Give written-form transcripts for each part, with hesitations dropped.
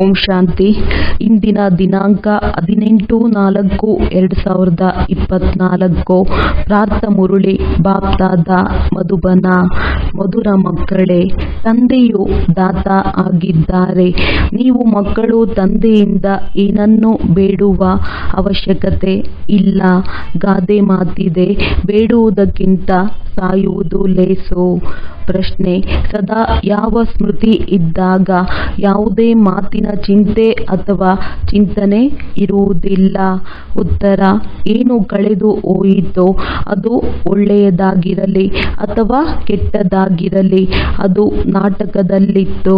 ಓಂ ಶಾಂತಿ. ಇಂದಿನ ದಿನಾಂಕ 18/4/2024. ಪ್ರಾರ್ಥ ಮುರುಳಿ ಬಾಪ್ತಾದ ಮಧುಬನ. ಮಧುರ ಮಕ್ಕಳೇ, ತಂದೆಯು ದಾತ ಆಗಿದ್ದಾರೆ. ನೀವು ಮಕ್ಕಳು ತಂದೆಯಿಂದ ಏನನ್ನೂ ಬೇಡುವ ಅವಶ್ಯಕತೆ ಇಲ್ಲ. ಗಾದೆ ಮಾತಿದೆ, ಬೇಡುವುದಕ್ಕಿಂತ ಸಾಯುವುದು ಲೇಸು. ಪ್ರಶ್ನೆ: ಸದಾ ಯಾವ ಸ್ಮೃತಿ ಇದ್ದಾಗ ಯಾವುದೇ ಮಾತಿನ ಚಿಂತೆ ಅಥವಾ ಚಿಂತನೆ ಇರುವುದಿಲ್ಲ? ಉತ್ತರ: ಏನು ಕಳೆದು ಹೋಯಿತೋ ಅದು ಒಳ್ಳೆಯದಾಗಿರಲಿ ಅಥವಾ ಕೆಟ್ಟದಾಗಿರಲಿ, ಅದು ನಾಟಕದಲ್ಲಿತ್ತು.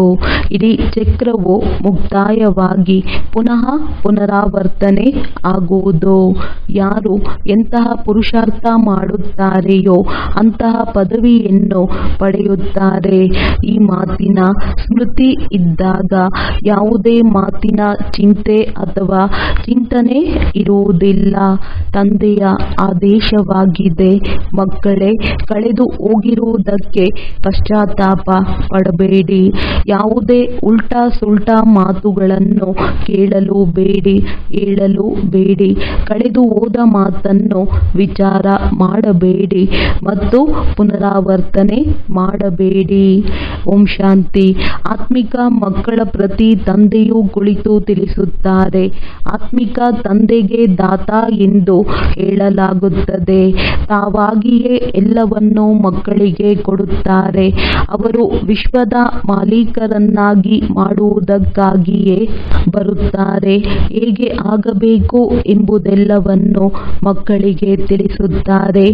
ಇಡೀ ಚಕ್ರವು ಮುಕ್ತಾಯವಾಗಿ ಪುನಃ ಪುನರಾವರ್ತನೆ ಆಗುವುದು. ಯಾರು ಎಂತಹ ಪುರುಷಾರ್ಥ ಮಾಡುತ್ತಾರೆಯೋ ಅಂತಹ ಪದವಿಯನ್ನು ಪಡೆಯುತ್ತಾರೆ. ಈ ಮಾತಿನ ಸ್ಮೃತಿ ಇದ್ದಾಗ ಯಾವುದೇ ಮಾತಿನ ಚಿಂತೆ ಅಥವಾ ಚಿಂತನೆ ಇರುವುದಿಲ್ಲ. ತಂದೆಯ ಆದೇಶವಾಗಿದೆ, ಮಕ್ಕಳೇ, ಕಳೆದು ಹೋಗಿರುವುದಕ್ಕೆ ಪಶ್ಚಾತ್ತಾಪ ಪಡಬೇಡಿ. ಯಾವುದೇ ಉಲ್ಟಾ ಸುಲ್ಟಾ ಮಾತುಗಳನ್ನು ಕೇಳಲು ಬೇಡಿ, ಹೇಳಲು ಬೇಡಿ. ಕಳೆದು ಹೋದ ಮಾತನ್ನು ವಿಚಾರ ಮಾಡಬೇಡಿ ಮತ್ತು ಪುನರಾವರ್ತನೆ ಮಾಡಬೇಡಿ. ಓಂ ಶಾಂತಿ. ಆತ್ಮಿಕ ಮಕ್ಕಳ ಪ್ರತಿ ತಂದೆಯು ಕುಳಿತು ತಿಳಿಸುತ್ತಾರೆ. ಆತ್ಮಿಕ ತಂದೆಗೆ ದಾತ ಎಂದು ಹೇಳಲಾಗುತ್ತದೆ. ತಾವಾಗಿಯೇ ಎಲ್ಲವನ್ನೂ ಮಕ್ಕಳಿಗೆ ಕೊಡುತ್ತಾರೆ. ಅವರು ವಿಶ್ವದ ಮಾಲೀಕರನ್ನಾಗಿ ಮಾಡುವುದಕ್ಕಾಗಿಯೇ ಬರುತ್ತಾರೆ. ಹೇಗೆ ಆಗಬೇಕು ಎಂಬುದೆಲ್ಲವನ್ನು ಮಕ್ಕಳಿಗೆ ತಿಳಿಸುತ್ತಾರೆ.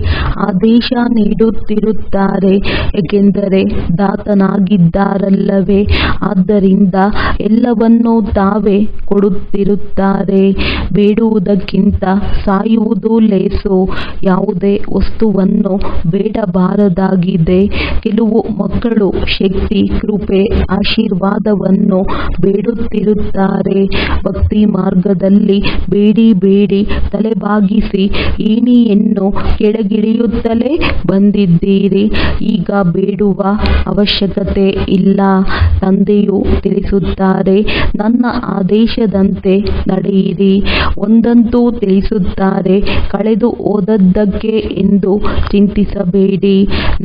ಆದೇಶ ನೀಡುತ್ತಿರುತ್ತಾರೆ, ಏಕೆಂದರೆ ದಾತನಾಗಿದ್ದಾರಲ್ಲವೇ. ಆದ್ದರಿಂದ ಎಲ್ಲವನ್ನೂ ತಾವೇ ಕೊಡುತ್ತಿರುತ್ತಾರೆ. ಬೇಡುವುದಕ್ಕಿಂತ ಸಾಯುವುದು ಲೇಸು. ಯಾವುದೇ ವಸ್ತುವನ್ನು ಬೇಡಬಾರದಾಗಿದೆ. ಕೆಲವು ಮಕ್ಕಳು ಶಕ್ತಿ, ಕೃಪೆ, ಆಶೀರ್ವಾದವನ್ನು ಬೇಡುತ್ತಿರುತ್ತಾರೆ. ಭಕ್ತಿ ಮಾರ್ಗದಲ್ಲಿ ಬೇಡಿ ಬೇಡಿ ತಲೆಬಾಗಿಸಿ ಏಣಿಯನ್ನು ಕೆಳಗಿಳಿಯುತ್ತಲೇ ಬಂದಿದ್ದೀರಿ. ಈಗ ಬೇಡುವ ಅವಶ್ಯಕತೆ ಇಲ್ಲ. ತಂದೆಯು ತಿಳಿಸುತ್ತಾರೆ, ನನ್ನ ಆದೇಶದಂತೆ ನಡೆಯಿರಿ. ಒಂದಂತೂ ತಿಳಿಸುತ್ತಾರೆ, ಕಳೆದು ಹೋದದ್ದಕ್ಕೆ ಎಂದು ಚಿಂತಿಸಬೇಡಿ.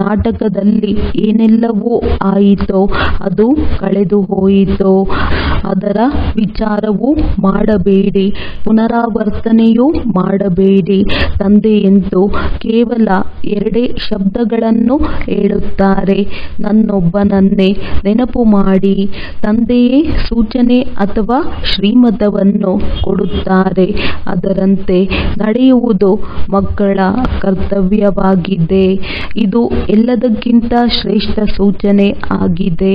ನಾಟಕದಲ್ಲಿ ಏನೆಲ್ಲವೂ ಆಯಿತೋ ಅದು ಕಳೆದು ಹೋಯಿತು. ಅದರ ವಿಚಾರವೂ ಮಾಡಬೇಡಿ, ಪುನರಾವರ್ತನೆಯೂ ಮಾಡಬೇಡಿ. ತಂದೆಯಂತೂ ಕೇವಲ ಎರಡೇ ಶಬ್ದಗಳನ್ನು ಹೇಳುತ್ತಾರೆ, ನನ್ನೊಬ್ಬನನ್ನೇ ನೆನಪು ಮಾಡಿ. ತಂದೆಯೇ ಸೂಚನೆ ಅಥವಾ ಶ್ರೀಮತವನ್ನು ಕೊಡುತ್ತಾರೆ. ಅದರಂತೆ ನಡೆಯುವುದು ಮಕ್ಕಳ ಕರ್ತವ್ಯವಾಗಿದೆ. ಇದು ಎಲ್ಲದಕ್ಕಿಂತ ಶ್ರೇಷ್ಠ ಸೂಚನೆ ಆಗಿದೆ.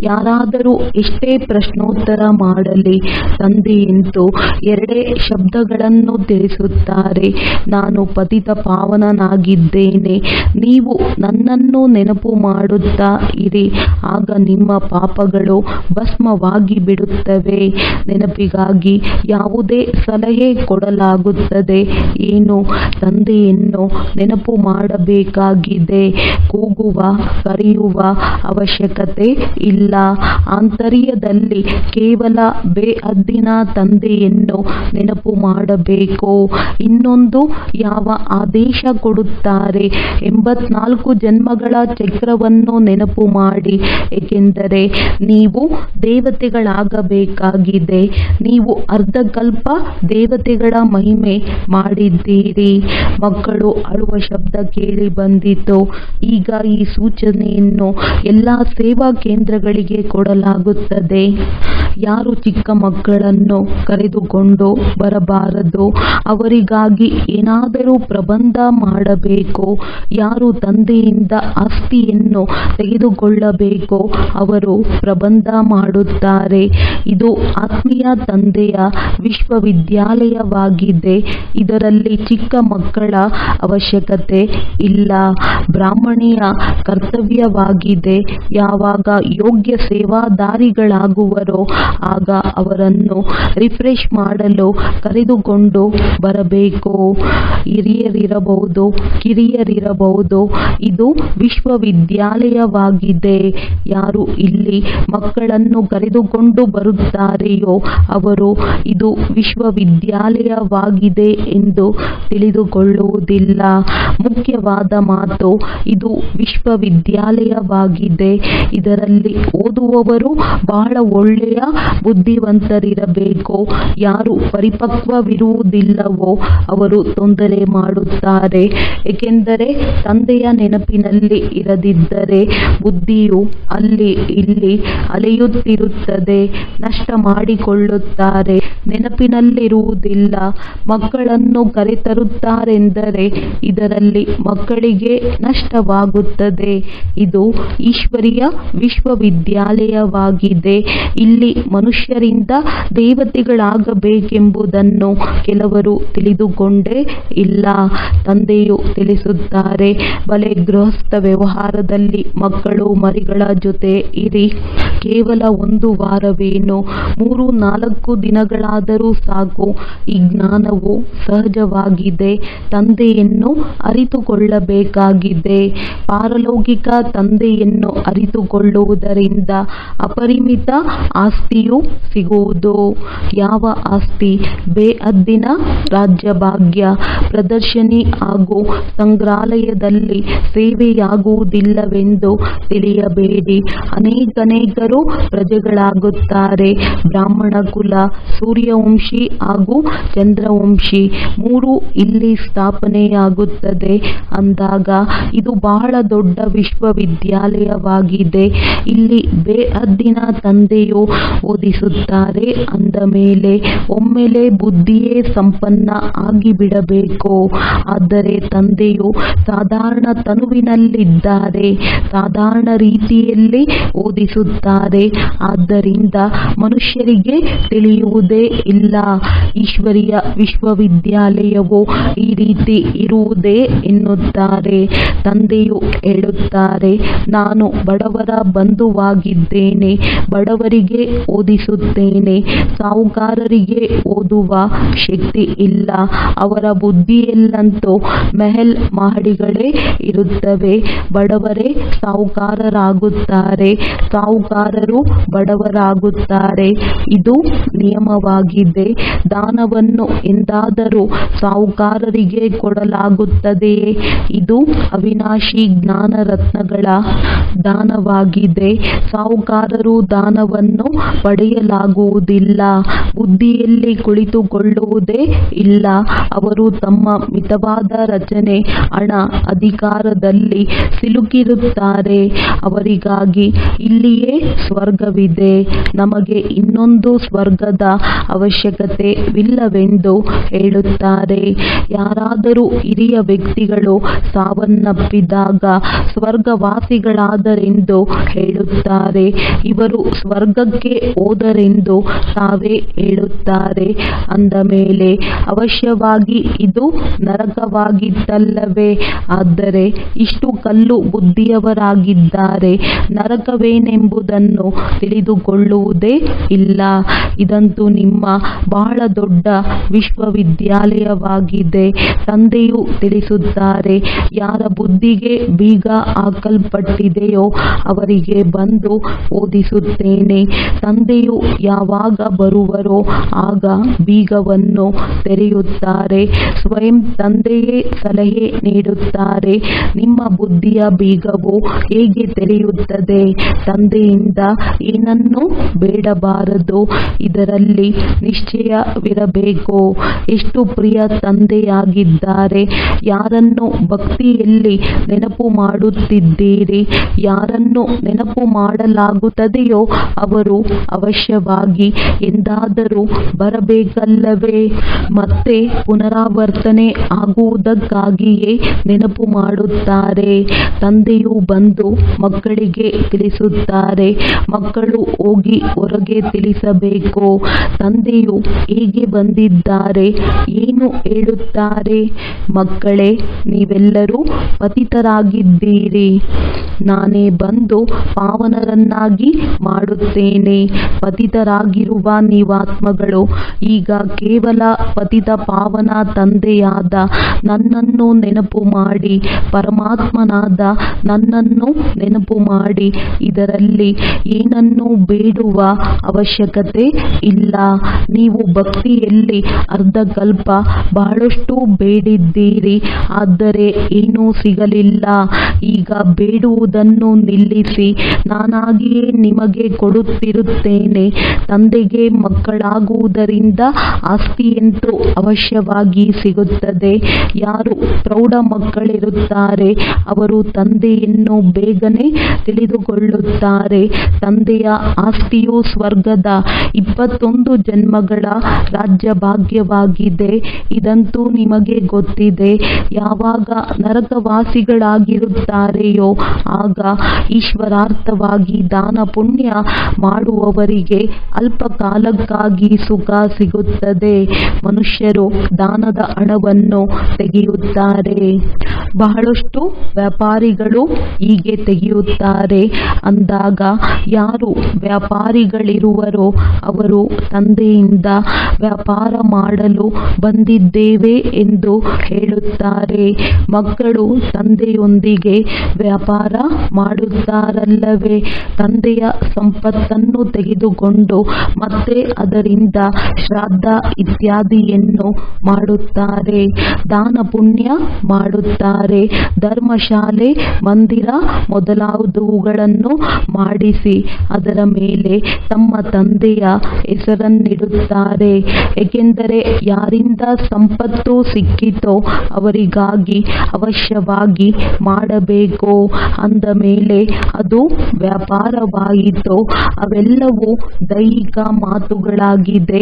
ಯಾರಾದರೂ ಎಷ್ಟೇ ಪ್ರಶ್ನೋತ್ತರ ಮಾಡಲಿ, ತಂದೆಯಂತೂ ಎರಡೇ ಶಬ್ದಗಳನ್ನು ತಿಳಿಸುತ್ತಾರೆ, ನಾನು ಪತಿತ ಪಾವನನಾಗಿದ್ದೇನೆ. ನೀವು ನನ್ನನ್ನು ನೆನಪು ಮಾಡುತ್ತಾ ಇರಿ, ಆಗ ನಿಮ್ಮ ಪಾಪಗಳು ಭಸ್ಮವಾಗಿ ಬಿಡುತ್ತವೆ. ನೆನಪಿಗಾಗಿ ಯಾವುದೇ ಸಲಹೆ ಕೊಡಲಾಗುತ್ತದೆ. ಏನು? ತಂದೆಯನ್ನು ನೆನಪು ಮಾಡಬೇಕಾಗಿದೆ. ಕೂಗುವ, ಕರೆಯುವ ಅವಶ್ಯಕತೆ ಇಲ್ಲ. ಆಂತರ್ಯದಲ್ಲಿ ಕೇವಲ ಬೇಹದ್ದಿನ ತಂದೆಯನ್ನು ನೆನಪು ಮಾಡಬೇಕು. ಇನ್ನೊಂದು ಯಾವ ಆದೇಶ ಕೊಡುತ್ತಾರೆ? 84 ಜನ್ಮಗಳ ಚಕ್ರವನ್ನು ನೆನಪು ಮಾಡಿ, ಏಕೆಂದರೆ ನೀವು ದೇವತೆಗಳಾಗಬೇಕಾಗಿದೆ. ನೀವು ಅರ್ಧಕಲ್ಪ ದೇವತೆಗಳ ಮಹಿಮೆ ಮಾಡಿದ್ದೀರಿ. ಮಕ್ಕಳು ಅಳುವ ಶಬ್ದ ಕೇಳಿ ಬಂದಿತು. ಈಗ ಈ ಸೂಚನೆಯನ್ನು ಎಲ್ಲ ಸೇವಾ ಕೇಂದ್ರಗಳಿಗೆ ಕೊಡಲಾಗುತ್ತದೆ. ಯಾರು ಚಿಕ್ಕ ಮಕ್ಕಳನ್ನು ಕರೆದುಕೊಂಡು ಬರಬಾರದು, ಅವರಿಗಾಗಿ ಏನಾದರೂ ಪ್ರಬಂಧ ಮಾಡಬೇಕು. ಯಾರು ತಂದೆಯಿಂದ ಆಸ್ತಿಯನ್ನು ತೆಗೆದುಕೊಳ್ಳಬೇಕೋ ಅವರು ಪ್ರಬಂಧ ಮಾಡುತ್ತಾರೆ. ಇದು ಆತ್ಮೀಯ ತಂದೆಯ ವಿಶ್ವವಿದ್ಯಾಲಯವಾಗಿದೆ. ಇದರಲ್ಲಿ ಚಿಕ್ಕ ಮಕ್ಕಳ ಅವಶ್ಯಕತೆ ಇಲ್ಲ. ಬ್ರಾಹ್ಮಣಿಯ ಕರ್ತವ್ಯವಾಗಿದೆ. ಯಾವಾಗ ಯೋಗ್ಯ ಸೇವಾದಾರಿಗಳಾಗುವರೋ ಆಗ ಅವರನ್ನು ರಿಫ್ರೆಶ್ ಮಾಡಲು ಕರೆದುಕೊಂಡು ಬರಬೇಕು. ಹಿರಿಯರಿರಬಹುದು, ಕಿರಿಯರಿರಬಹುದು, ಇದು ವಿಶ್ವವಿದ್ಯಾಲಯವಾಗಿದೆ. ಯಾರು ಇಲ್ಲಿ ಮಕ್ಕಳನ್ನು ಕರೆದುಕೊಂಡು ಬರುತ್ತಾರೆಯೋ ಅವರು ಇದು ವಿಶ್ವವಿದ್ಯಾಲಯವಾಗಿದೆ ಎಂದು ತಿಳಿದುಕೊಳ್ಳುವುದಿಲ್ಲ. ಮುಖ್ಯವಾದ ಮಾತು, ಇದು ವಿಶ್ವವಿದ್ಯಾಲಯವಾಗಿದೆ. ಇದರಲ್ಲಿ ಓದುವವರು ಬಹಳ ಒಳ್ಳೆಯ ಬುದ್ಧಿವಂತರಿರಬೇಕು. ಯಾರು ಪರಿಪಕ್ವವಿರುವುದಿಲ್ಲವೋ ಅವರು ತೊಂದರೆ ಮಾಡುತ್ತಾರೆ. ಏಕೆಂದರೆ ತಂದೆಯ ನೆನಪಿನಲ್ಲಿ ಇರದಿದ್ದರೆ ಬುದ್ಧಿಯು ಅಲ್ಲಿ ಇಲ್ಲಿ ಅಲೆಯುತ್ತಿರುತ್ತದೆ. ನಷ್ಟ ಮಾಡಿಕೊಳ್ಳುತ್ತಾರೆ, ನೆನಪಿನಲ್ಲಿರುವುದಿಲ್ಲ. ಮಕ್ಕಳನ್ನು ಕರೆತರುತ್ತಾರೆಂದರೆ ಇದರಲ್ಲಿ ಮಕ್ಕಳಿಗೆ ನಷ್ಟವಾಗುತ್ತದೆ. ಇದು ಈಶ್ವರೀಯ ವಿಶ್ವವಿದ್ಯಾಲಯವಾಗಿದೆ. ಇಲ್ಲಿ ಮನುಷ್ಯರಿಂದ ದೇವತೆಗಳಾಗಬೇಕೆಂಬುದನ್ನು ಕೆಲವರು ತಿಳಿದುಕೊಂಡೇ ಇಲ್ಲ. ತಂದೆಯು ತಿಳಿಸುತ್ತಾರೆ, ಬಲೆ ಗೃಹಸ್ಥ ವ್ಯವಹಾರದಲ್ಲಿ ಮಕ್ಕಳು ಮರಿಗಳ ಜೊತೆ ಇರಿ. ಕೇವಲ 1 ವಾರವೇನು, 3-4 ದಿನಗಳಾದರೂ ಸಾಕು. ಈ ಜ್ಞಾನವು ಸಹಜವಾಗಿದೆ. ತಂದೆಯನ್ನು ಅರಿತುಕೊಳ್ಳಬೇಕಾಗಿದೆ. ಪಾರಲೌಕಿಕ ತಂದೆಯನ್ನು ಅರಿತುಕೊಳ್ಳುವುದರಿಂದ ಅಪರಿಮಿತ ಆಸ್ತಿಯು ಸಿಗುವುದು. ಯಾವ ಆಸ್ತಿ? ಬೇಅದ್ದಿನ ರಾಜ್ಯಭಾಗ್ಯ. ಪ್ರದರ್ಶನಿ ಹಾಗೂ ಸಂಗ್ರಹಾಲಯದಲ್ಲಿ ಸೇವೆಯಾಗುವುದಿಲ್ಲವೆಂದು ತಿಳಿಯಬೇಡಿ. ಅನೇಕರು ಪ್ರಜೆಗಳಾಗುತ್ತಾರೆ. ಬ್ರಾಹ್ಮಣ ಕುಲ, ಸೂರ್ಯವಂಶಿ ಹಾಗೂ ಚಂದ್ರವಂಶಿ 3 ಇಲ್ಲಿ ಸ್ಥಾಪನೆಯಾಗುತ್ತದೆ. ಅಂದಾಗ ಇದು ಬಹಳ ದೊಡ್ಡ ವಿಶ್ವವಿದ್ಯಾಲಯವಾಗಿದೆ. ಇಲ್ಲಿ ಬೇಅದ್ದಿನ ತಂದೆಯು ಓದಿಸುತ್ತಾರೆ. ಅಂದ ಮೇಲೆ ಒಮ್ಮೆಲೆ ಬುದ್ಧಿಯೇ ಸಂಪನ್ನ ಆಗಿಬಿಡಬೇಕು. ಆದರೆ ತಂದೆಯು ಸಾಧಾರಣ ತನುವಿನಲ್ಲಿದ್ದಾರೆ, ಸಾಧಾರಣ ರೀತಿಯಲ್ಲಿ ಓದಿಸುತ್ತಾರೆ. ಆದ್ದರಿಂದ ಮನುಷ್ಯರಿಗೆ ತಿಳಿಯುವುದೇ ಇಲ್ಲ. ಈಶ್ವರೀಯ ವಿಶ್ವವಿದ್ಯಾಲಯವು ಈ ರೀತಿ ಇರುವುದೇ ಎನ್ನುತ್ತಾರೆ. ತಂದೆಯು ಹೇಳುತ್ತಾರೆ, ನಾನು ಬಡವರ ಬಂಧುವಾಗಿದ್ದೇನೆ, ಬಡವರಿಗೆ ಓದಿಸುತ್ತೇನೆ. ಸಾಹುಕಾರರಿಗೆ ಓದುವ ಶಕ್ತಿ ಇಲ್ಲ. ಅವರ ಬುದ್ಧಿಯಲ್ಲಂತೂ ಮೆಹಲ್ ಮಹಡಿಗಳೇ ಇರುತ್ತವೆ. ಬಡವರೇ ಸಾಹುಕಾರರಾಗುತ್ತಾರೆ, ಸಾಹುಕಾರರು ಬಡವರಾಗುತ್ತಾರೆ. ಇದು ನಿಯಮವಾಗಿದೆ. ದಾನವನ್ನು ಎಂದಾದರೂ ಸಾಹುಕಾರರಿಗೆ ಕೊಡಲಾಗುತ್ತದೆಯೇ? ಇದು ಅವಿನಾಶಿ ಜ್ಞಾನರತ್ನಗಳ ದಾನವಾಗಿದೆ. ಸಾಹುಕಾರರು ದಾನವನ್ನು ಪಡೆಯಲಾಗುವುದಿಲ್ಲ. ಬುದ್ಧಿಯಲ್ಲಿ ಕುಳಿತುಕೊಳ್ಳುವುದೇ ಇಲ್ಲ. ಅವರು ತಮ್ಮ ಮಿತವಾದ ರಚನೆ, ಹಣ, ಅಧಿಕಾರದಲ್ಲಿ ಸಿಲುಕಿರುತ್ತಾರೆ. ಅವರಿಗಾಗಿ ಇಲ್ಲಿಯೇ ಸ್ವರ್ಗವಿದೆ. ನಮಗೆ ಇನ್ನೊಂದು ಸ್ವರ್ಗದ ಅವಶ್ಯಕತೆವಿಲ್ಲವೆಂದು ಹೇಳುತ್ತಾರೆ. ಯಾರಾದರೂ ಹಿರಿಯ ವ್ಯಕ್ತಿಗಳು ಸಾವನ್ನಪ್ಪಿದಾಗ ಸ್ವರ್ಗವಾಸಿಗಳಾದರೆಂದು ಹೇಳುತ್ತಾರೆ. ಇವರು ಸ್ವರ್ಗಕ್ಕೆ ಹೋದರೆಂದು ತಾವೇ ಹೇಳುತ್ತಾರೆ. ಅಂದ ಮೇಲೆ ಅವಶ್ಯವಾಗಿ ಇದು ನರಕವಾಗಿತ್ತಲ್ಲವೇ? ಆದರೆ ಇಷ್ಟು ಕಲ್ಲು ಬುದ್ಧಿಯವರಾಗಿದ್ದಾರೆ. ನರಕವೇನೆಂಬುದನ್ನು ತಿಳಿದುಕೊಳ್ಳುವುದೇ ಇಲ್ಲ. ಇದಂತೂ ನಿಮ್ಮ ಬಹಳ ದೊಡ್ಡ ವಿಶ್ವವಿದ್ಯಾಲಯವಾಗಿದೆ. ತಂದೆಯು ತಿಳಿಸುತ್ತಾರೆ, ಯಾರ ಬುದ್ಧಿಗೆ ಬೀಗ ಹಾಕಲ್ಪಟ್ಟಿದೆಯೋ ಅವರಿಗೆ ಬಂದು ಓದಿಸುತ್ತೇನೆ. ತಂದೆಯು ಯಾವಾಗ ಬರುವರೋ ಆಗ ಬೀಗವನ್ನು ತೆರೆಯುತ್ತಾರೆ. ಸ್ವಯಂ ತಂದೆಯೇ ಸಲಹೆ ನೀಡುತ್ತಾರೆ. ನಿಮ್ಮ ಬುದ್ಧಿಯ ಬೀಗವು ಹೇಗೆ ತೆರೆಯುತ್ತದೆ? ತಂದೆಯಿಂದ ಏನನ್ನೂ ಬೇಡಬಾರದು. ಇದರಲ್ಲಿ ನಿಶ್ಚಯವಿರಬೇಕು. ಎಷ್ಟು ಪ್ರಿಯ ತಂದೆಯಾಗಿದ್ದಾರೆ. ಯಾರನ್ನು ಭಕ್ತಿಯಲ್ಲಿ ನೆನಪು ಮಾಡುತ್ತಿದ್ದೀರಿ, ಯಾರನ್ನು ನೆನಪು ಮಾಡಲಾಗುತ್ತದೆಯೋ ಅವರು ಅವಶ್ಯವಾಗಿ ಎಂದಾದರೂ ಬರಬೇಕಲ್ಲವೇ? ಮತ್ತೆ ಪುನರಾವರ್ತನೆ ಆಗುವುದಕ್ಕಾಗಿಯೇ ನೆನಪು ಮಾಡುತ್ತಾರೆ. ತಂದೆಯು ಬಂದು ಮಕ್ಕಳಿಗೆ ತಿಳಿಸುತ್ತಾರೆ. ಮಕ್ಕಳು ಹೋಗಿ ಹೊರಗೆ ತಿಳಿಸಬೇಕು. ತಂದೆಯು ಹೇಗೆ ಬಂದಿದ್ದಾರೆ, ಏನು ಹೇಳುತ್ತಾರೆ? ಮಕ್ಕಳೇ, ನೀವೆಲ್ಲರೂ ಪತಿತರಾಗಿದ್ದೀರಿ. ನಾನೇ ಬಂದು ಪಾವನರನ್ನಾಗಿ ಮಾಡುತ್ತೇನೆ. ಪತಿತರಾಗಿರುವ ನೀವಾತ್ಮಗಳು ಈಗ ಕೇವಲ ಪತಿತ ಪಾವನ ತಂದೆಯಾದ ನನ್ನನ್ನು ನೆನಪು ಮಾಡಿ, ಪರಮಾತ್ಮನಾದ ನನ್ನನ್ನು ನೆನಪು ಮಾಡಿ. ಇದರಲ್ಲಿ ಏನನ್ನೂ ಬೇಡುವ ಅವಶ್ಯಕತೆ ಇಲ್ಲ. ನೀವು ಭಕ್ತಿಯಲ್ಲಿ ಅರ್ಧಕಲ್ಪ ಬಹಳಷ್ಟು ಬೇಡಿದ್ದೀರಿ, ಆದರೆ ಏನೂ ಸಿಗಲಿಲ್ಲ. ಈಗ ಬೇಡುವುದನ್ನು ನಿಲ್ಲಿಸಿ ನಾನಾಗಿಯೇ ನಿಮಗೆ ಕೊಡುತ್ತಿರುತ್ತೇನೆ. ತಂದೆಗೆ ಮಕ್ಕಳಾಗುವುದರಿಂದ ಆಸ್ತಿಯಂತೂ ಅವಶ್ಯವಾಗಿ ಸಿಗುತ್ತದೆ. ಯಾರು ಪ್ರೌಢ ಮಕ್ಕಳಿರುತ್ತಾರೆ ಅವರು ತಂದೆಯನ್ನು ಬೇಗನೆ ತಿಳಿದುಕೊಳ್ಳುತ್ತಾರೆ. ತಂದೆಯ ಆಸ್ತಿಯು ಸ್ವರ್ಗದ 21 ಜನ್ಮಗಳ ರಾಜ್ಯಭಾಗ್ಯವಾಗಿದೆ. ಇದಂತೂ ನಿಮಗೆ ಗೊತ್ತಿದೆ. ಯಾವಾಗ ನರಕವಾಸಿಗಳಾಗಿರುತ್ತಾರೆಯೋ ಆಗ ಈಶ್ವರಾರ್ಥವಾಗಿ ದಾನ ಪುಣ್ಯ ಮಾಡುವವರಿಗೆ ಅಲ್ಪ ಕಾಲಕ್ಕಾಗಿ ಸುಖ ಸಿಗುತ್ತದೆ. ಮನುಷ್ಯರು ದಾನದ ಹಣವನ್ನು ತೆಗೆಯುತ್ತಾರೆ. ಬಹಳಷ್ಟು ವ್ಯಾಪಾರಿಗಳು ಹೀಗೆ ತೆಗೆಯುತ್ತಾರೆ. ಅಂದಾಗ ಯಾರು ವ್ಯಾಪಾರಿಗಳಿರುವರೋ ಅವರು ತಂದೆಯಿಂದ ವ್ಯಾಪಾರ ಮಾಡಲು ಬಂದಿದ್ದೇವೆ ಎಂದು ಹೇಳುತ್ತಾರೆ. ಮಕ್ಕಳು ತಂದೆಯೊಂದಿಗೆ ವ್ಯಾಪಾರ ಮಾಡುತ್ತಾರಲ್ಲವೇ? ತಂದೆಯ ಸಂಪತ್ತನ್ನು ತೆಗೆದುಕೊಂಡು ಮತ್ತೆ ಅದರಿಂದ ಶ್ರಾದ್ದ ಇತ್ಯಾದಿಯನ್ನು ಮಾಡುತ್ತಾರೆ. ದಾನ ಪುಣ್ಯ ಮಾಡುತ್ತಾರೆ. ಧರ್ಮಶಾಲೆ, ಮಂದಿರ ಮೊದಲಾದವುಗಳನ್ನು ಮಾಡಿಸಿ ಅದರ ಮೇಲೆ ತಮ್ಮ ತಂದೆಯ ಹೆಸರನ್ನಿಡುತ್ತಾರೆ. ಏಕೆಂದರೆ ಯಾರಿಂದ ಸಂಪತ್ತು ಸಿಕ್ಕಿತೋ ಅವರಿಗಾಗಿ ಅವಶ್ಯವಾಗಿ ಮಾಡಬೇಕು. ಅಂದ ಮೇಲೆ ಅದು ವ್ಯಾಪಾರವಾಯಿತು. ಅವೆಲ್ಲವೂ ದೈಹಿಕ ಮಾತುಗಳಾಗಿದೆ.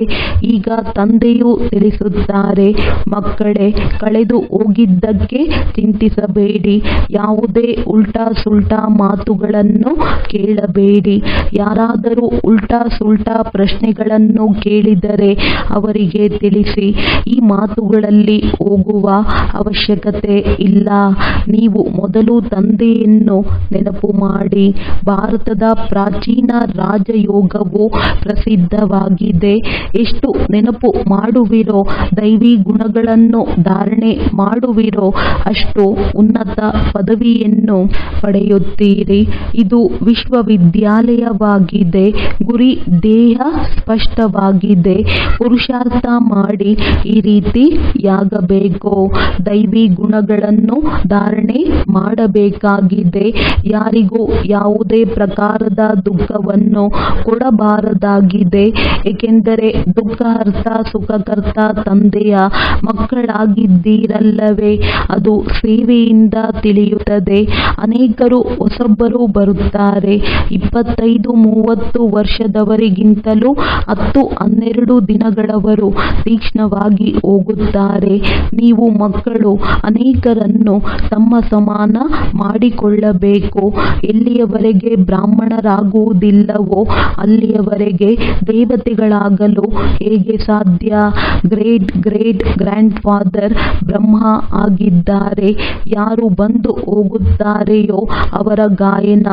ಈಗ ತಂದೆಯು ತಿಳಿಸುತ್ತಾರೆ, ಮಕ್ಕಳೇ, ಕಳೆದು ಹೋಗಿದ್ದಕ್ಕೆ ಚಿಂತಿಸಬೇಡಿ. ಯಾವುದೇ ಉಲ್ಟಾ ಸುಲ್ಟಾ ಮಾತುಗಳನ್ನು ಕೇಳಬೇಡಿ. ಯಾರಾದರೂ ಉಲ್ಟಾ ಸುಲ್ಟಾ ಪ್ರಶ್ನೆಗಳನ್ನು ಕೇಳಿದರೆ ಅವರಿಗೆ ತಿಳಿಸಿ, ಈ ಮಾತುಗಳಲ್ಲಿ ಹೋಗುವ ಅವಶ್ಯಕತೆ ಇಲ್ಲ. ನೀವು ಮೊದಲು ತಂದೆಯನ್ನು ನೆನಪು ಮಾಡಿ. ಭಾರತದ ಪ್ರಾಚೀನ ರಾಜಯೋಗವು ಪ್ರಸಿದ್ಧವಾಗಿದೆ. ಎಷ್ಟು ನೆನಪು ಮಾಡುವಿರೋ, ದೈವಿ ಗುಣಗಳನ್ನು ಧಾರಣೆ ಮಾಡುವಿರೋ ಅಷ್ಟು ಉನ್ನತ ಪದವಿಯನ್ನು ಪಡೆಯುತ್ತೀರಿ. ಇದು ವಿಶ್ವವಿದ್ಯಾಲಯವಾಗಿದೆ. ಗುರಿ ದೇಹ ಸ್ಪಷ್ಟವಾಗಿದೆ. ಪುರುಷಾರ್ಥ ಮಾಡಿ ಈ ರೀತಿಯಾಗಬೇಕು. ದೈವಿ ಗುಣಗಳನ್ನು ಧಾರಣೆ ಮಾಡಬೇಕಾಗಿದೆ. ಯಾರಿಗೂ ಯಾವುದೇ ಪ್ರಕಾರದ ದುಃಖವನ್ನು ಕೊಡಬಾರದಾಗಿದೆ. ಏಕೆಂದರೆ ದುಃಖಹರ್ತ ಸುಖಕರ್ತ ತಂದೆಯ ಮಕ್ಕಳಾಗಿದ್ದೀರಲ್ಲವೇ? ಅದು ಸೇವೆಯಿಂದ ತಿಳಿಯುತ್ತದೆ. ಅನೇಕರು ಹೊಸಬ್ಬರು ಬರುತ್ತಾರೆ. 25-30 ವರ್ಷದವರಿಗಿಂತಲೂ 10-12 ದಿನಗಳವರು ತೀಕ್ಷ್ಣವಾಗಿ ಹೋಗುತ್ತಾರೆ. ನೀವು ಮಕ್ಕಳು ಅನೇಕರನ್ನು ತಮ್ಮ ಸಮಾನ ಮಾಡಿಕೊಳ್ಳಬೇಕು. ಎಲ್ಲಿಯವರೆಗೆ ಬ್ರಾಹ್ಮಣರಾಗುವುದಿಲ್ಲವೋ ಅಲ್ಲಿಯವರೆಗೆ ದೇವತೆಗಳಾಗಲು ಹೇಗೆ ಸಾಧ್ಯ? ಗ್ರೇಟ್ ಗ್ರೇಟ್ ಗ್ರ್ಯಾಂಡ್ ಫಾದರ್ ಬ್ರಹ್ಮ ಆಗಿದ್ದಾರೆ. ಯಾರು ಬಂದು ಹೋಗುತ್ತಾರೆಯೋ ಅವರ ಗಾಯನ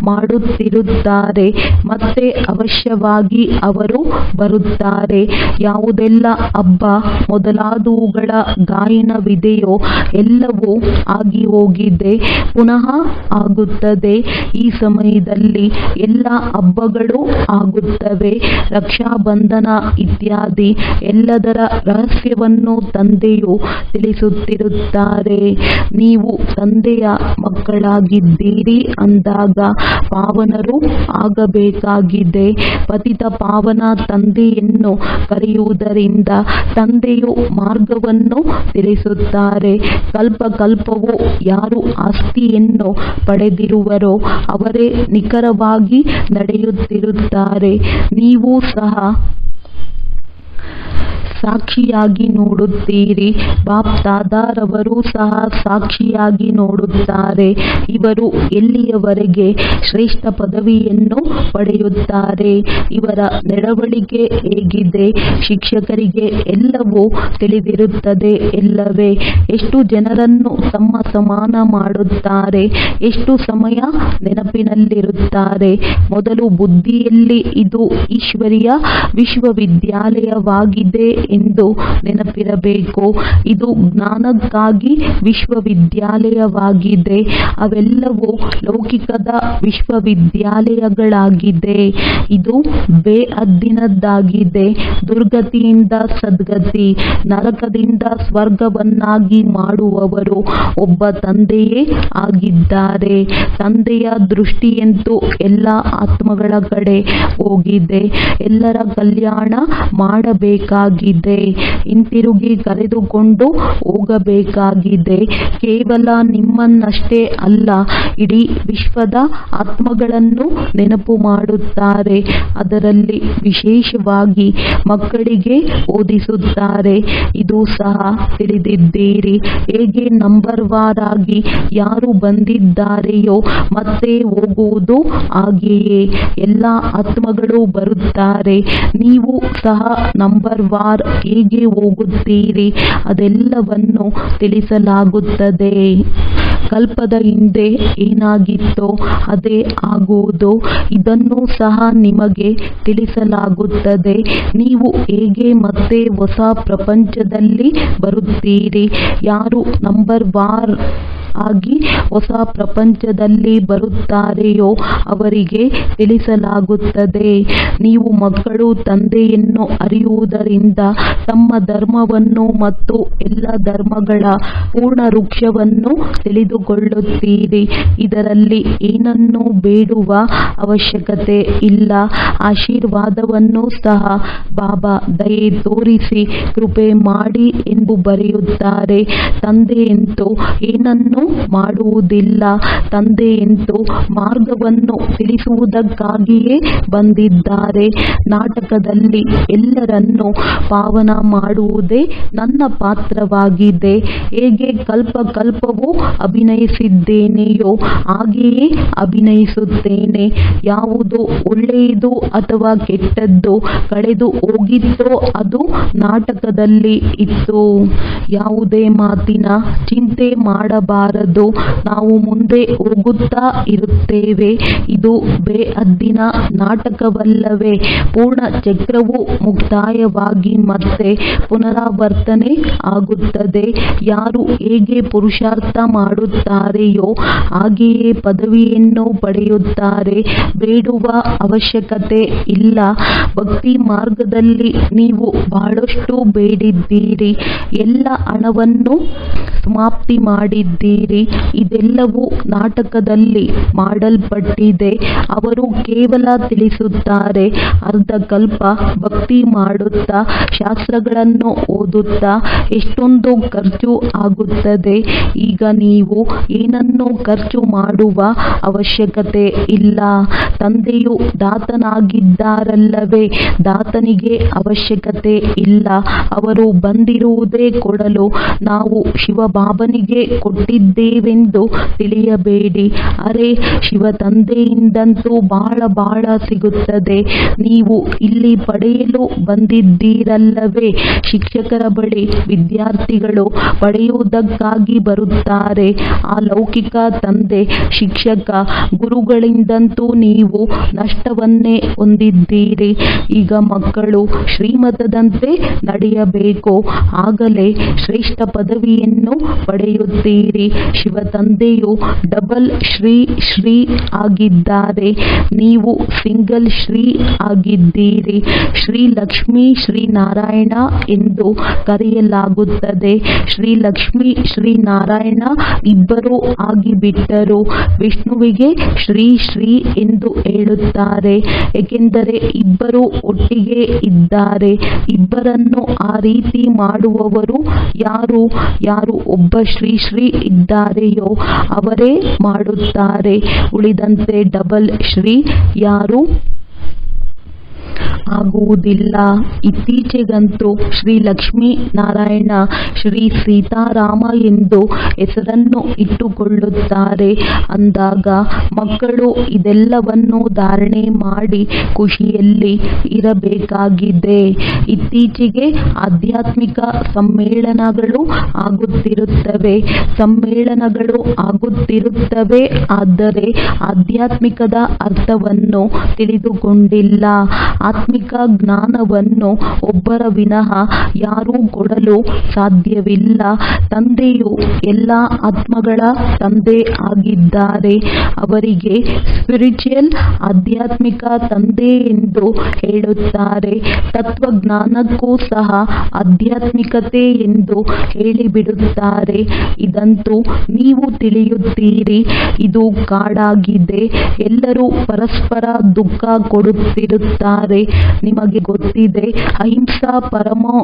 ಮಾಡುತ್ತಿರುತ್ತಾರೆ. ಮತ್ತೆ ಅವಶ್ಯವಾಗಿ ಅವರು ಬರುತ್ತಾರೆ. ಯಾವುದೆಲ್ಲ ಹಬ್ಬ ಮೊದಲಾದವುಗಳ ಗಾಯನವಿದೆಯೋ ಎಲ್ಲವೂ ಆಗಿ ಹೋಗಿದೆ, ಪುನಃ ಆಗುತ್ತದೆ. ಈ ಸಮಯದಲ್ಲಿ ಎಲ್ಲ ಹಬ್ಬಗಳು ಆಗುತ್ತವೆ. ರಕ್ಷಾಬಂಧನ ಇತ್ಯಾದಿ ಎಲ್ಲದರ ರಹಸ್ಯವನ್ನು ತಂದೆಯು ತಿಳಿಸುತ್ತಿರುತ್ತಾರೆ. ನೀವು ತಂದೆಯ ಮಕ್ಕಳಾಗಿದ್ದೀರಿ ಅಂದಾಗ ಪಾವನರು ಆಗಬೇಕಾಗಿದೆ. ಪತಿತ ಪಾವನ ತಂದೆಯನ್ನು ಕರೆಯುವುದರಿಂದ ತಂದೆಯು ಮಾರ್ಗವನ್ನು ತಿಳಿಸುತ್ತಾರೆ. ಕಲ್ಪ ಕಲ್ಪವೂ ಯಾರು ಆಸ್ತಿಯನ್ನು ಪಡೆದಿರುವರೋ ಅವರೇ ನಿಖರವಾಗಿ ನಡೆಯುತ್ತಿರುತ್ತಾರೆ. ನೀವು ಸಹ ಸಾಕ್ಷಿಯಾಗಿ ನೋಡುತ್ತೀರಿ. ಬಾಪ್ ದಾದಾರವರು ಸಹ ಸಾಕ್ಷಿಯಾಗಿ ನೋಡುತ್ತಾರೆ. ಇವರು ಎಲ್ಲಿಯವರೆಗೆ ಶ್ರೇಷ್ಠ ಪದವಿಯನ್ನು ಪಡೆಯುತ್ತಾರೆ. ಇವರ ನಡವಳಿಕೆ ಹೇಗಿದೆ? ಶಿಕ್ಷಕರಿಗೆ ಎಲ್ಲವೂ ತಿಳಿದಿರುತ್ತದೆ ಎಲ್ಲವೇ? ಎಷ್ಟು ಜನರನ್ನು ತಮ್ಮ ಸಮಾನ ಮಾಡುತ್ತಾರೆ? ಎಷ್ಟು ಸಮಯ ನೆನಪಿನಲ್ಲಿರುತ್ತಾರೆ? ಮೊದಲು ಬುದ್ಧಿಯಲ್ಲಿ ಇದು ಈಶ್ವರೀಯ ವಿಶ್ವವಿದ್ಯಾಲಯವಾಗಿದೆ ಎಂದು ನೆನಪಿರಬೇಕು. ಇದು ಜ್ಞಾನಕ್ಕಾಗಿ ವಿಶ್ವವಿದ್ಯಾಲಯವಾಗಿದೆ. ಅವೆಲ್ಲವೂ ಲೌಕಿಕದ ವಿಶ್ವವಿದ್ಯಾಲಯಗಳಾಗಿದೆ. ಇದು ಬೇಅದ್ದಿನದ್ದಾಗಿದೆ. ದುರ್ಗತಿಯಿಂದ ಸದ್ಗತಿ, ನರಕದಿಂದ ಸ್ವರ್ಗವನ್ನಾಗಿ ಮಾಡುವವರು ಒಬ್ಬ ತಂದೆಯೇ ಆಗಿದ್ದಾರೆ. ತಂದೆಯ ದೃಷ್ಟಿಯಂತೂ ಎಲ್ಲ ಆತ್ಮಗಳ ಕಡೆ ಹೋಗಿದೆ. ಎಲ್ಲರ ಕಲ್ಯಾಣ ಮಾಡಬೇಕಾಗಿದೆ. ಹಿಂತಿರುಗಿ ಕರೆದುಕೊಂಡು ಹೋಗಬೇಕಾಗಿದೆ. ಕೇವಲ ನಿಮ್ಮನ್ನಷ್ಟೇ ಅಲ್ಲ, ಇಡೀ ವಿಶ್ವದ ಆತ್ಮಗಳನ್ನು ನೆನಪು ಮಾಡುತ್ತಾರೆ. ಅದರಲ್ಲಿ ವಿಶೇಷವಾಗಿ ಮಕ್ಕಳಿಗೆ ಓದಿಸುತ್ತಾರೆ. ಇದು ಸಹ ತಿಳಿದಿದ್ದೀರಿ. ಹೇಗೆ ನಂಬರ್ ವಾರ್ ಆಗಿ ಯಾರು ಬಂದಿದ್ದಾರೆಯೋ ಮತ್ತೆ ಹೋಗುವುದು ಹಾಗೆಯೇ ಎಲ್ಲ ಆತ್ಮಗಳು ಬರುತ್ತಾರೆ. ನೀವು ಸಹ ನಂಬರ್ ವಾರ್ ಹೇಗೆ ಹೋಗುತ್ತೀರಿ ಅದೆಲ್ಲವನ್ನು ತಿಳಿಸಲಾಗುತ್ತದೆ. ಕಲ್ಪದ ಹಿಂದೆ ಏನಾಗಿತ್ತೋ ಅದೇ ಆಗುವುದು. ಇದನ್ನು ಸಹ ನಿಮಗೆ ತಿಳಿಸಲಾಗುತ್ತದೆ. ನೀವು ಹೇಗೆ ಮತ್ತೆ ಹೊಸ ಪ್ರಪಂಚದಲ್ಲಿ ಬರುತ್ತೀರಿ. ಯಾರು ನಂಬರ್ ವಾರ್ ಆಗಿ ಹೊಸ ಪ್ರಪಂಚದಲ್ಲಿ ಬರುತ್ತಾರೆಯೋ ಅವರಿಗೆ ತಿಳಿಸಲಾಗುತ್ತದೆ. ನೀವು ಮಕ್ಕಳು ತಂದೆಯನ್ನು ಅರಿಯುವುದರಿಂದ ತಮ್ಮ ಧರ್ಮವನ್ನು ಮತ್ತು ಎಲ್ಲ ಧರ್ಮಗಳ ಪೂರ್ಣ ವೃಕ್ಷವನ್ನು ತಿಳಿದುಕೊಳ್ಳುತ್ತೀರಿ. ಇದರಲ್ಲಿ ಏನನ್ನೂ ಬೇಡುವ ಅವಶ್ಯಕತೆ ಇಲ್ಲ. ಆಶೀರ್ವಾದವನ್ನು ಸಹ ಬಾಬಾ ದಯೆ ತೋರಿಸಿ ಕೃಪೆ ಮಾಡಿ ಎಂದು ಬರೆಯುತ್ತಾರೆ. ತಂದೆಯಂತೂ ಏನನ್ನೂ ಮಾಡುವುದಿಲ್ಲ. ತಂದೆಯಂತೂ ಮಾರ್ಗವನ್ನು ತಿಳಿಸುವುದಕ್ಕಾಗಿಯೇ ಬಂದಿದ್ದಾರೆ. ನಾಟಕದಲ್ಲಿ ಎಲ್ಲರನ್ನೂ ಪಾವನ ಮಾಡುವುದೇ ನನ್ನ ಪಾತ್ರವಾಗಿದೆ. ಹೇಗೆ ಕಲ್ಪವೂ ಅಭಿನಯಿಸಿದ್ದೇನೆಯೋ ಹಾಗೆಯೇ ಅಭಿನಯಿಸುತ್ತೇನೆ. ಯಾವುದು ಒಳ್ಳೆಯದು ಅಥವಾ ಕೆಟ್ಟದ್ದು ಕಳೆದು ಹೋಗಿತ್ತೋ ಅದು ನಾಟಕದಲ್ಲಿ ಇತ್ತು. ಯಾವುದೇ ಮಾತಿನ ಚಿಂತೆ ಮಾಡಬಾರದು. ನಾವು ಮುಂದೆ ಹೋಗುತ್ತಾ ಇರುತ್ತೇವೆ. ಇದು ಬೇಅದ್ದಿನ ನಾಟಕವಲ್ಲವೇ? ಪೂರ್ಣ ಚಕ್ರವು ಮುಕ್ತಾಯವಾಗಿ ಮತ್ತೆ ಪುನರಾವರ್ತನೆ ಆಗುತ್ತದೆ. ಯಾರು ಹೇಗೆ ಪುರುಷಾರ್ಥ ಮಾಡುತ್ತಾರೆಯೋ ಹಾಗೆಯೇ ಪದವಿಯನ್ನು ಪಡೆಯುತ್ತಾರೆ. ಬೇಡುವ ಅವಶ್ಯಕತೆ ಇಲ್ಲ. ಭಕ್ತಿ ಮಾರ್ಗದಲ್ಲಿ ನೀವು ಬಹಳಷ್ಟು ಬೇಡಿದ್ದೀರಿ. ಎಲ್ಲ ಹಣವನ್ನು ಸಮಾಪ್ತಿ ಮಾಡಿದ್ದೀರಿ. ಇದೆಲ್ಲವೂ ನಾಟಕದಲ್ಲಿ ಮಾಡಲ್ಪಟ್ಟಿದೆ. ಅವರು ಕೇವಲ ತಿಳಿಸುತ್ತಾರೆ. ಅರ್ಧಕಲ್ಪ ಭಕ್ತಿ ಮಾಡುತ್ತಾ ಶಾಸ್ತ್ರಗಳನ್ನು ಓದುತ್ತಾ ಎಷ್ಟೊಂದು ಖರ್ಚು ಆಗುತ್ತದೆ. ಈಗ ನೀವು ಏನನ್ನೂ ಖರ್ಚು ಮಾಡುವ ಅವಶ್ಯಕತೆ ಇಲ್ಲ. ತಂದೆಯು ದಾತನಾಗಿದ್ದಾರಲ್ಲವೇ? ದಾತನಿಗೆ ಅವಶ್ಯಕತೆ ಇಲ್ಲ. ಅವರು ಬಂದಿರುವುದೇ ಕೊಡಲು. ನಾವು ಶಿವಬಾಬನಿಗೆ ಕೊಟ್ಟಿದ್ದೇವೆಂದು ತಿಳಿಯಬೇಡಿ. ಅರೆ, ಶಿವ ತಂದೆಯಿಂದಂತೂ ಬಹಳ ಸಿಗುತ್ತದೆ. ನೀವು ಇಲ್ಲಿ ಪಡೆಯಲು ಬಂದಿದ್ದೀರಲ್ಲವೇ? ಶಿಕ್ಷಕರ ಬಳಿ ವಿದ್ಯಾರ್ಥಿಗಳು ಪಡೆಯುವುದಕ್ಕಾಗಿ ಬರುತ್ತಾರೆ. ಆ ಲೌಕಿಕ ತಂದೆ ಶಿಕ್ಷಕ ಗುರುಗಳಿಂದಂತೂ ನೀವು ನಷ್ಟವನ್ನೇ ಹೊಂದಿದ್ದೀರಿ. ಈಗ ಮಕ್ಕಳು ಶ್ರೀಮತದಂತೆ ನಡೆಯಬೇಕು. ಆಗಲೇ ಶ್ರೇಷ್ಠ ಪದವಿಯನ್ನು ಪಡೆಯುತ್ತೀರಿ. ಶಿವ ತಂದೆಯು ಡಬಲ್ ಶ್ರೀ ಆಗಿದ್ದಾರೆ. ನೀವು ಸಿಂಗಲ್ ಶ್ರೀ ಆಗಿದ್ದೀರಿ. ಶ್ರೀ ಲಕ್ಷ್ಮೀ ಶ್ರೀ ನಾರಾಯಣ ಎಂದು ಕರೆಯಲಾಗುತ್ತದೆ. ಶ್ರೀ ಲಕ್ಷ್ಮೀ ಶ್ರೀ ನಾರಾಯಣ ಇಬ್ಬರೂ ಆಗಿಬಿಟ್ಟರು. ವಿಷ್ಣುವಿಗೆ ಶ್ರೀ ಎಂದು ಹೇಳುತ್ತಾರೆ, ಏಕೆಂದರೆ ಇಬ್ಬರು ಒಟ್ಟಿಗೆ ಇದ್ದಾರೆ. ಇಬ್ಬರನ್ನು ಆ ರೀತಿ ಮಾಡುವವರು ಯಾರು ಒಬ್ಬ ಶ್ರೀ ಇದ್ದಾರೆಯೋ ಅವರೇ ಮಾಡುತ್ತಾರೆ. ಉಳಿದಂತೆ ಡಬಲ್ ಶ್ರೀ ಯಾರು ಆಗುವುದಿಲ್ಲ. ಇತ್ತೀಚೆಗಂತೂ ಶ್ರೀ ಲಕ್ಷ್ಮೀ ನಾರಾಯಣ, ಶ್ರೀ ಸೀತಾರಾಮ ಎಂದು ಹೆಸರನ್ನು ಇಟ್ಟುಕೊಳ್ಳುತ್ತಾರೆ. ಅಂದಾಗ ಮಕ್ಕಳು ಇದೆಲ್ಲವನ್ನು ಧಾರಣೆ ಮಾಡಿ ಖುಷಿಯಲ್ಲಿ ಇರಬೇಕಾಗಿದೆ. ಇತ್ತೀಚೆಗೆ ಆಧ್ಯಾತ್ಮಿಕ ಸಮ್ಮೇಳನಗಳು ಆಗುತ್ತಿರುತ್ತವೆ. ಆದರೆ ಆಧ್ಯಾತ್ಮಿಕದ ಅರ್ಥವನ್ನು ತಿಳಿದುಕೊಂಡಿಲ್ಲ. ಆತ್ಮಿಕ ಜ್ಞಾನವನ್ನು ಒಬ್ಬರ ವಿನಃ ಯಾರೂ ಕೊಡಲು ಸಾಧ್ಯವಿಲ್ಲ. ತಂದೆಯು ಎಲ್ಲ ಆತ್ಮಗಳ ತಂದೆ ಆಗಿದ್ದಾರೆ. ಅವರಿಗೆ ಸ್ಪಿರಿಚುವಲ್ ಆಧ್ಯಾತ್ಮಿಕ ತಂದೆ ಎಂದು ಹೇಳುತ್ತಾರೆ. ತತ್ವಜ್ಞಾನಕ್ಕೂ ಸಹ ಆಧ್ಯಾತ್ಮಿಕತೆ ಎಂದು ಹೇಳಿಬಿಡುತ್ತಾರೆ. ಇದಂತೂ ನೀವು ತಿಳಿಯುತ್ತೀರಿ. ಇದು ಕಾಡಾಗಿದೆ. ಎಲ್ಲರೂ ಪರಸ್ಪರ ದುಃಖ ಕೊಡುತ್ತಿರುತ್ತಾರೆ. ನಿಮಗೆ ಗೊತ್ತಿದೆ, ಅಹಿಂಸಾ ಪರಮೋ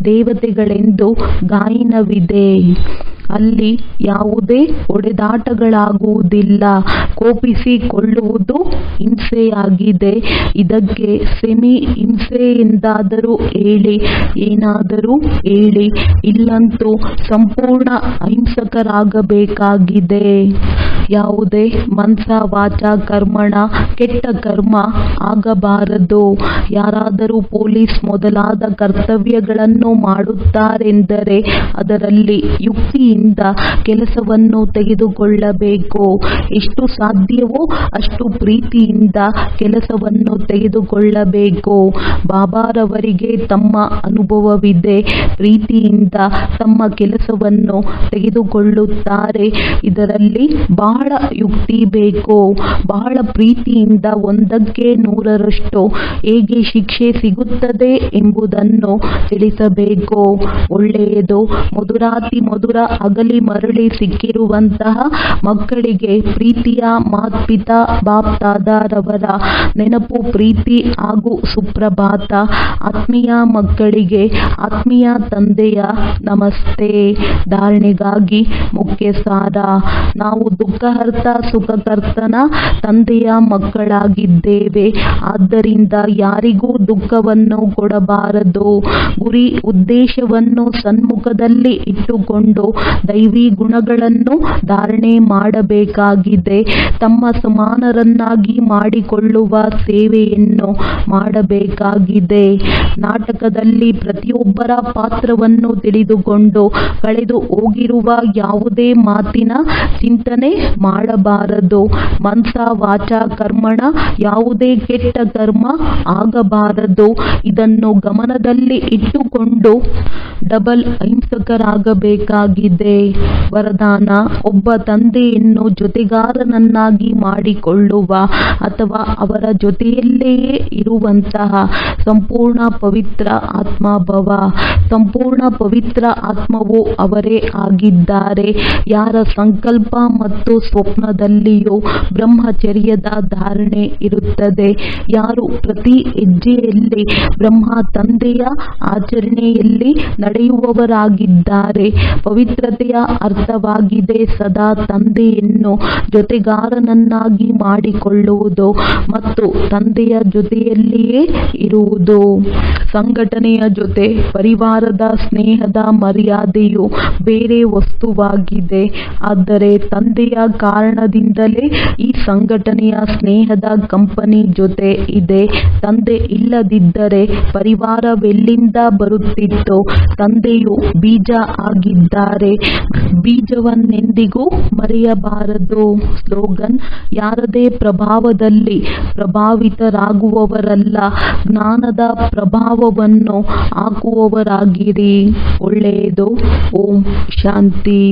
ದೇವತೆಗಳೆಂದು ಗಾಯನವಿದೆ. ಅಲ್ಲಿ ಯಾವುದೇ ಹೊಡೆದಾಟಗಳಾಗುವುದಿಲ್ಲ. ಕೋಪಿಸಿಕೊಳ್ಳುವುದು ಹಿಂಸೆಯಾಗಿದೆ. ಇದಕ್ಕೆ ಸೆಮಿ ಹಿಂಸೆ ಎಂದಾದರೂ ಹೇಳಿ, ಏನಾದರೂ ಹೇಳಿ. ಇಲ್ಲಂತೂ ಸಂಪೂರ್ಣ ಅಹಿಂಸಕರಾಗಬೇಕಾಗಿದೆ. ಯಾವುದೇ ಮನಸ ವಾಚ ಕರ್ಮಣ ಕೆಟ್ಟ ಕರ್ಮ ಆಗಬಾರದು. ಯಾರಾದರೂ ಪೊಲೀಸ್ ಮೊದಲಾದ ಕರ್ತವ್ಯಗಳನ್ನು ಮಾಡುತ್ತಾರೆಂದರೆ ಅದರಲ್ಲಿ ಯುಕ್ತಿಯಿಂದ ಕೆಲಸವನ್ನು ತೆಗೆದುಕೊಳ್ಳಬೇಕು. ಎಷ್ಟು ಸಾಧ್ಯವೋ ಅಷ್ಟು ಪ್ರೀತಿಯಿಂದ ಕೆಲಸವನ್ನು ತೆಗೆದುಕೊಳ್ಳಬೇಕು. ಬಾಬಾರವರಿಗೆ ತಮ್ಮ ಅನುಭವವಿದೆ. ಪ್ರೀತಿಯಿಂದ ತಮ್ಮ ಕೆಲಸವನ್ನು ತೆಗೆದುಕೊಳ್ಳುತ್ತಾರೆ. ಇದರಲ್ಲಿ ಬಹಳ ಯುಕ್ತಿ ಬೇಕು. ಬಹಳ ಪ್ರೀತಿಯಿಂದ 100ಕ್ಕೆ 100ರಷ್ಟು ಹೇಗೆ ಶಿಕ್ಷೆ ಸಿಗುತ್ತದೆ ಎಂಬುದನ್ನು ತಿಳಿಸಬೇಕು. ಒಳ್ಳೆಯದು. ಮಧುರಾತಿ ಮಧುರ ಅಗಲಿ ಮರಳಿ ಸಿಕ್ಕಿರುವಂತಹ ಮಕ್ಕಳಿಗೆ ಪ್ರೀತಿಯ ಮಾತ್ಪಿತಾ ಬಾಪ್ದಾದಾರವರ ನೆನಪು, ಪ್ರೀತಿ ಹಾಗೂ ಸುಪ್ರಭಾತ. ಆತ್ಮೀಯ ಮಕ್ಕಳಿಗೆ ಆತ್ಮೀಯ ತಂದೆಯ ನಮಸ್ತೆ. ಧಾರಣೆಗಾಗಿ ಮುಖ್ಯ ಸಾರ. ನಾವು ದುಃಖಹರ್ತ ಸುಖಕರ್ತನ ತಂದೆಯ ಮಕ್ಕಳಾಗಿದ್ದೇವೆ. ಆದ್ದರಿಂದ ಯಾರಿಗೂ ದುಃಖವನ್ನು ಕೊಡಬಾರದು. ಗುರಿ ಉದ್ದೇಶವನ್ನು ಸನ್ಮುಖದಲ್ಲಿ ಇಟ್ಟುಕೊಂಡು ದೈವಿ ಗುಣಗಳನ್ನು ಧಾರಣೆ ಮಾಡಬೇಕಾಗಿದೆ. ತಮ್ಮ ಸಮಾನರನ್ನಾಗಿ ಮಾಡಿಕೊಳ್ಳುವ ಸೇವೆಯನ್ನು ಮಾಡಬೇಕಾಗಿದೆ. ನಾಟಕದಲ್ಲಿ ಪ್ರತಿಯೊಬ್ಬರ ಪಾತ್ರವನ್ನು ತಿಳಿದುಕೊಂಡು ಕಳೆದು ಹೋಗಿರುವ ಯಾವುದೇ ಮಾತಿನ ಚಿಂತನೆ ಮಾಡಬಾರದು. ಮನಸ ವಾಚ ಕರ್ಮಣ ಯಾವುದೇ ಕೆಟ್ಟ ಕರ್ಮ ಆಗಬಾರದು. ಇದನ್ನು ಗಮನದಲ್ಲಿ ಇಟ್ಟುಕೊಂಡು ಡಬಲ್ ಅಹಿಂಸಕರಾಗಬೇಕಾಗಿದೆ. ವರದಾನ: ಒಬ್ಬ ತಂದೆಯನ್ನು ಜೊತೆಗಾರನನ್ನಾಗಿ ಮಾಡಿಕೊಳ್ಳುವ ಅಥವಾ ಅವರ ಜೊತೆಯಲ್ಲಿಯೇ ಇರುವಂತಹ ಸಂಪೂರ್ಣ ಪವಿತ್ರ ಆತ್ಮಭವ. ಸಂಪೂರ್ಣ ಪವಿತ್ರ ಆತ್ಮವು ಅವರೇ ಆಗಿದ್ದಾರೆ. ಯಾರ ಸಂಕಲ್ಪ ಮತ್ತು ಸ್ವಪ್ನದಲ್ಲಿಯೂ ಬ್ರಹ್ಮಚರ್ಯದ ಧಾರಣೆ ಇರುತ್ತದೆ. ಯಾರು ಪ್ರತಿ ಹೆಜ್ಜೆಯಲ್ಲಿ ಬ್ರಹ್ಮ ತಂದೆಯ ಆಚರಣೆಯಲ್ಲಿ ನಡೆಯುವವರಾಗಿದ್ದಾರೆ. ಪವಿತ್ರತೆಯ ಅರ್ಥವಾಗಿದೆ ಸದಾ ತಂದೆಯನ್ನು ಜೊತೆಗಾರನನ್ನಾಗಿ ಮಾಡಿಕೊಳ್ಳುವುದು ಮತ್ತು ತಂದೆಯ ಜೊತೆಯಲ್ಲಿಯೇ ಇರುವುದು. ಸಂಘಟನೆಯ ಜೊತೆ ಪರಿವಾರದ ಸ್ನೇಹದ ಮರ್ಯಾದೆಯು ಬೇರೆ ವಸ್ತುವಾಗಿದೆ. ಆದರೆ ತಂದೆಯ ಕಾರಣದಿಂದಲೇ ಈ ಸಂಘಟನೆಯ ಸ್ನೇಹದ ಕಂಪನಿ ಜೊತೆ ಇದೆ. ತಂದೆ ಇಲ್ಲದಿದ್ದರೆ ಪರಿವಾರವೆಲ್ಲಿಂದ ಬರುತ್ತಿತ್ತು? ತಂದೆಯು ಬೀಜ ಆಗಿದ್ದಾರೆ. ಬೀಜವನ್ನೆಂದಿಗೂ ಮರೆಯಬಾರದು. ಸ್ಲೋಗನ್: ಯಾರದೇ ಪ್ರಭಾವದಲ್ಲಿ ಪ್ರಭಾವಿತರಾಗುವವರಲ್ಲ, ಜ್ಞಾನದ ಪ್ರಭಾವವನ್ನು ಹಾಕುವವರಾಗಿರಿ. ಒಳ್ಳೆಯದು. ಓಂ ಶಾಂತಿ.